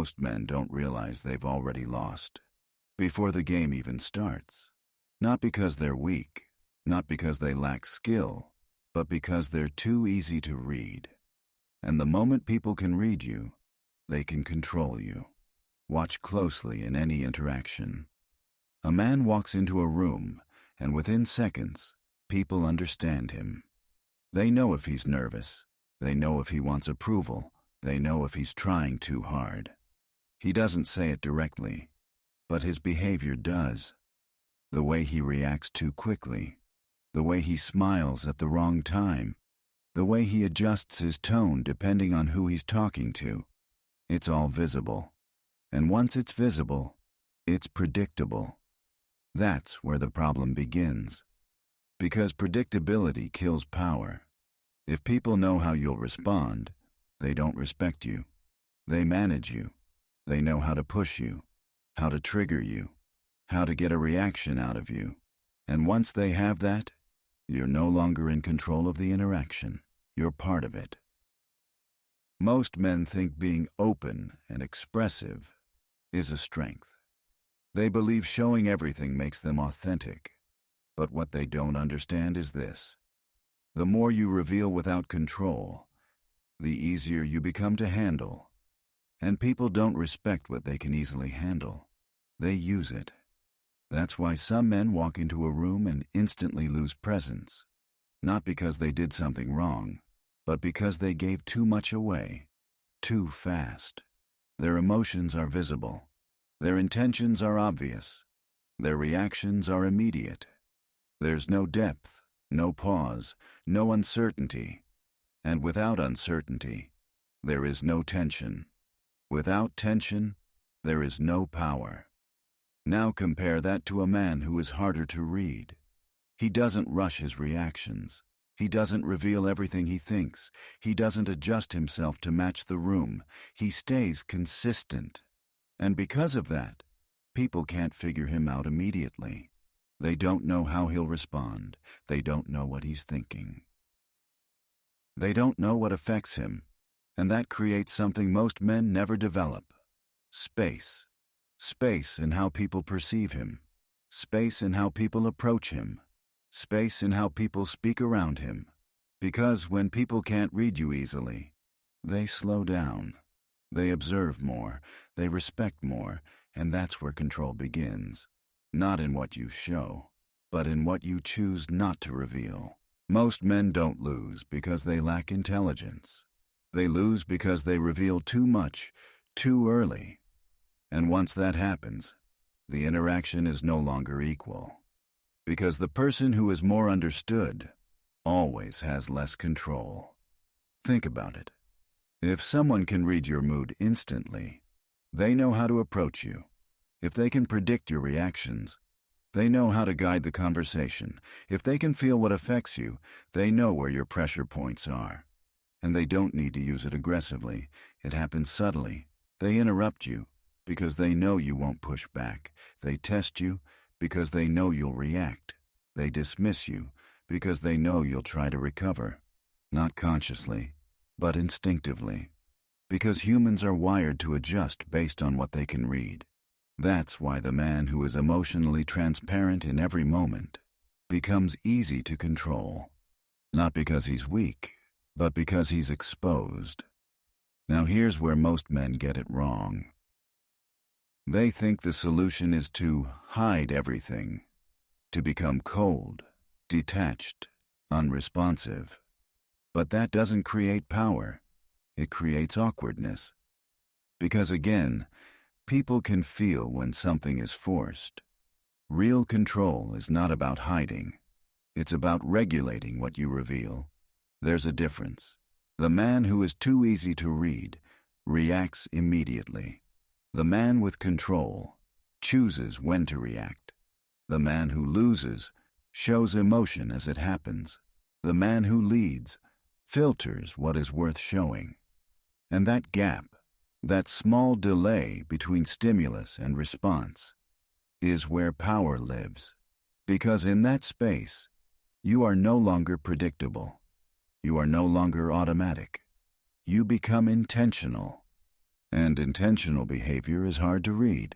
most men don't realize they've already lost before the game even starts. Not because they're weak, not because they lack skill, but because they're too easy to read. And the moment people can read you, they can control you. Watch closely in any interaction. A man walks into a room, and within seconds, people understand him. They know if he's nervous. They know if he wants approval. They know if he's trying too hard. He doesn't say it directly, but his behavior does. The way he reacts too quickly, the way he smiles at the wrong time, the way he adjusts his tone depending on who he's talking to. It's all visible. And once it's visible, it's predictable. That's where the problem begins. Because predictability kills power. If people know how you'll respond, they don't respect you. They manage you. They know how to push you, how to trigger you, how to get a reaction out of you. And once they have that, you're no longer in control of the interaction. You're part of it. Most men think being open and expressive is a strength. They believe showing everything makes them authentic. But what they don't understand is this. The more you reveal without control, the easier you become to handle. And people don't respect what they can easily handle. They use it. That's why some men walk into a room and instantly lose presence. Not because they did something wrong, but because they gave too much away, too fast. Their emotions are visible. Their intentions are obvious. Their reactions are immediate. There's no depth, no pause, no uncertainty. And without uncertainty, there is no tension. Without tension, there is no power. Now compare that to a man who is harder to read. He doesn't rush his reactions. He doesn't reveal everything he thinks. He doesn't adjust himself to match the room. He stays consistent. And because of that, people can't figure him out immediately. They don't know how he'll respond. They don't know what he's thinking. They don't know what affects him, and that creates something most men never develop. Space. Space in how people perceive him. Space in how people approach him. Space in how people speak around him. Because when people can't read you easily, they slow down. They observe more. They respect more, and that's where control begins. Not in what you show, but in what you choose not to reveal. Most men don't lose because they lack intelligence. They lose because they reveal too much, too early. And once that happens, the interaction is no longer equal. Because the person who is more understood always has less control. Think about it. If someone can read your mood instantly, they know how to approach you. If they can predict your reactions, they know how to guide the conversation. If they can feel what affects you, they know where your pressure points are. And they don't need to use it aggressively. It happens subtly. They interrupt you because they know you won't push back. They test you because they know you'll react. They dismiss you because they know you'll try to recover. Not consciously, but instinctively. Because humans are wired to adjust based on what they can read. That's why the man who is emotionally transparent in every moment becomes easy to control. Not because he's weak, but because he's exposed. Now here's where most men get it wrong. They think the solution is to hide everything, to become cold, detached, unresponsive. But that doesn't create power. It creates awkwardness. Because again, people can feel when something is forced. Real control is not about hiding. It's about regulating what you reveal. There's a difference. The man who is too easy to read reacts immediately. The man with control chooses when to react. The man who loses shows emotion as it happens. The man who leads filters what is worth showing. And that gap, that small delay between stimulus and response, is where power lives. Because in that space, you are no longer predictable. You are no longer automatic. You become intentional. And intentional behavior is hard to read.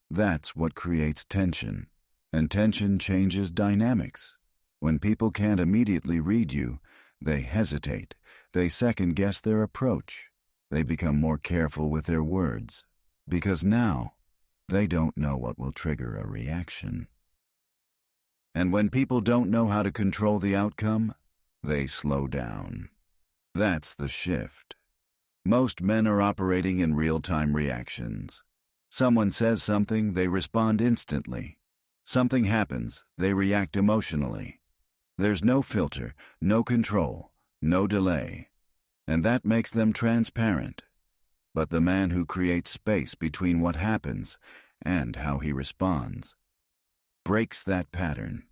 That's what creates tension. And tension changes dynamics. When people can't immediately read you, they hesitate. They second-guess their approach. They become more careful with their words. Because now, they don't know what will trigger a reaction. And when people don't know how to control the outcome, they slow down. That's the shift. Most men are operating in real-time reactions. Someone says something, they respond instantly. Something happens, they react emotionally. There's no filter, no control, no delay. And that makes them transparent. But the man who creates space between what happens and how he responds breaks that pattern.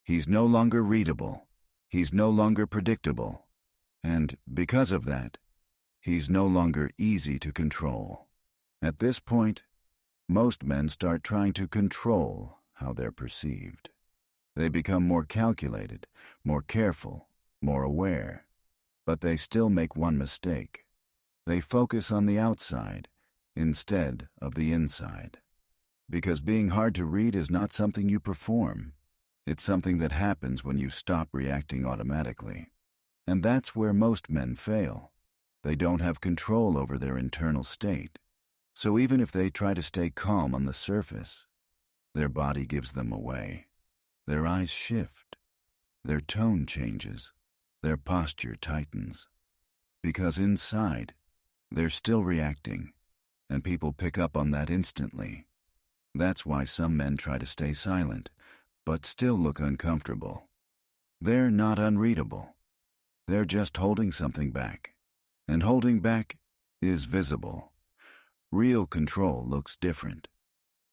He's no longer readable. He's no longer predictable. And because of that, he's no longer easy to control. At this point, most men start trying to control how they're perceived. They become more calculated, more careful, more aware. But they still make one mistake. They focus on the outside instead of the inside. Because being hard to read is not something you perform. It's something that happens when you stop reacting automatically. And that's where most men fail. They don't have control over their internal state. So even if they try to stay calm on the surface, their body gives them away. Their eyes shift. Their tone changes. Their posture tightens. Because inside, they're still reacting, and people pick up on that instantly. That's why some men try to stay silent, but still look uncomfortable. They're not unreadable. They're just holding something back. And holding back is visible. Real control looks different.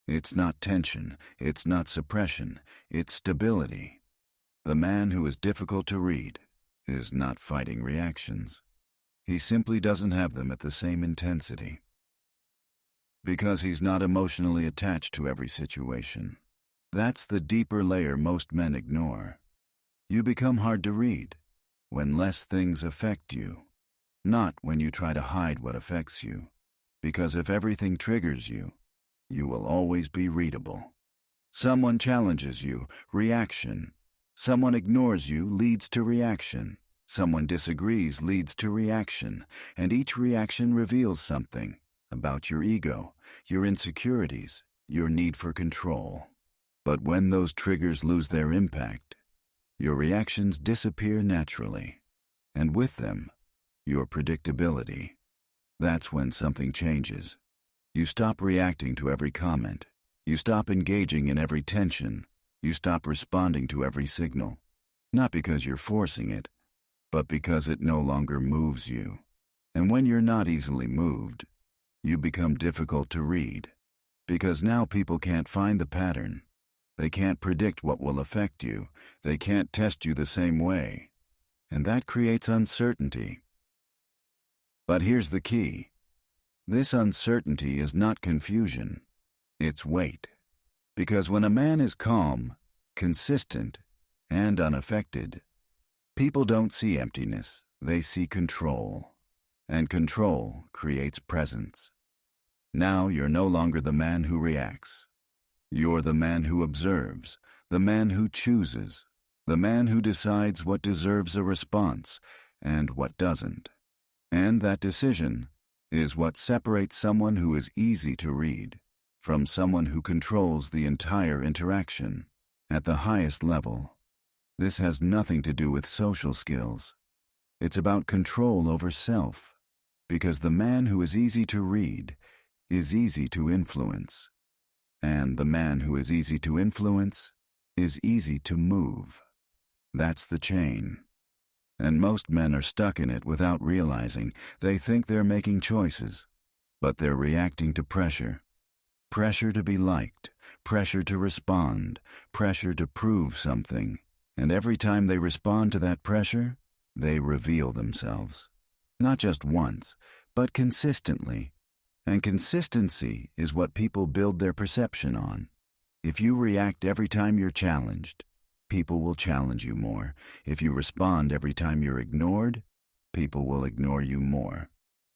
It's not tension, it's not suppression, it's stability. The man who is difficult to read is not fighting reactions. He simply doesn't have them at the same intensity. Because he's not emotionally attached to every situation. That's the deeper layer most men ignore. You become hard to read when less things affect you, not when you try to hide what affects you. Because if everything triggers you, you will always be readable. Someone challenges you, reaction. Someone ignores you, leads to reaction. Someone disagrees, leads to reaction. And each reaction reveals something about your ego, your insecurities, your need for control. But when those triggers lose their impact, your reactions disappear naturally. And with them, your predictability. That's when something changes. You stop reacting to every comment. You stop engaging in every tension. You stop responding to every signal. Not because you're forcing it, but because it no longer moves you. And when you're not easily moved, you become difficult to read. Because now people can't find the pattern. They can't predict what will affect you. They can't test you the same way. And that creates uncertainty. But here's the key. This uncertainty is not confusion. It's weight. Because when a man is calm, consistent, and unaffected, people don't see emptiness. They see control. And control creates presence. Now you're no longer the man who reacts. You're the man who observes, the man who chooses, the man who decides what deserves a response and what doesn't. And that decision is what separates someone who is easy to read from someone who controls the entire interaction at the highest level. This has nothing to do with social skills. It's about control over self, because the man who is easy to read is easy to influence, and the man who is easy to influence is easy to move. That's the chain. And most men are stuck in it without realizing. They think they're making choices, but they're reacting to pressure. Pressure to be liked, pressure to respond, pressure to prove something. And every time they respond to that pressure, they reveal themselves. Not just once, but consistently. And consistency is what people build their perception on. If you react every time you're challenged, people will challenge you more. If you respond every time you're ignored, people will ignore you more.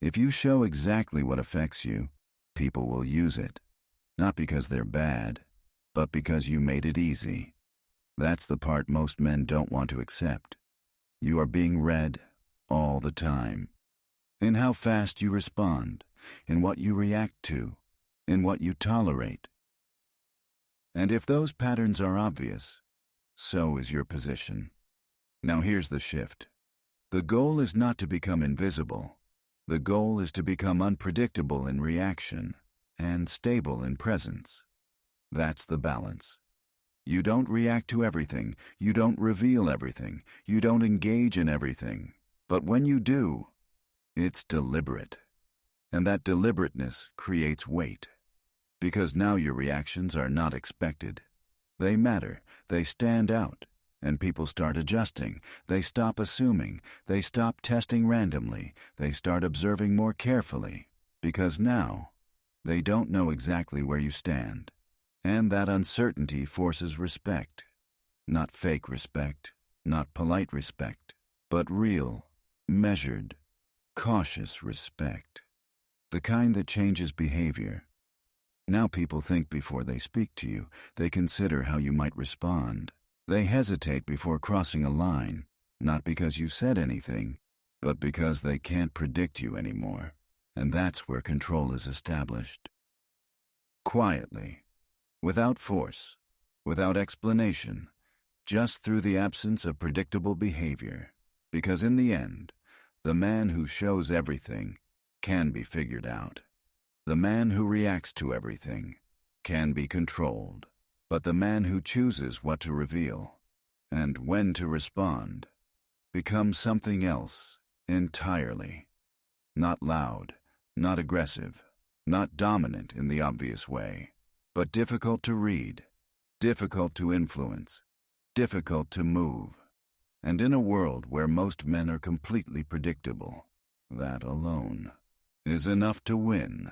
If you show exactly what affects you, people will use it. Not because they're bad, but because you made it easy. That's the part most men don't want to accept. You are being read all the time. In how fast you respond, in what you react to, in what you tolerate. And if those patterns are obvious, so is your position. Now here's the shift. The goal is not to become invisible. The goal is to become unpredictable in reaction and stable in presence. That's the balance. You don't react to everything. You don't reveal everything. You don't engage in everything. But when you do, it's deliberate. And that deliberateness creates weight. Because now your reactions are not expected. They matter. They stand out. And people start adjusting. They stop assuming. They stop testing randomly. They start observing more carefully. Because now, they don't know exactly where you stand. And that uncertainty forces respect. Not fake respect, not polite respect, but real, measured, cautious respect. The kind that changes behavior. Now people think before they speak to you. They consider how you might respond. They hesitate before crossing a line, not because you said anything, but because they can't predict you anymore. And that's where control is established. Quietly, without force, without explanation, just through the absence of predictable behavior. Because in the end, the man who shows everything can be figured out. The man who reacts to everything can be controlled. But the man who chooses what to reveal and when to respond becomes something else entirely. Not loud, not aggressive, not dominant in the obvious way, but difficult to read, difficult to influence, difficult to move. And in a world where most men are completely predictable, that alone is enough to win.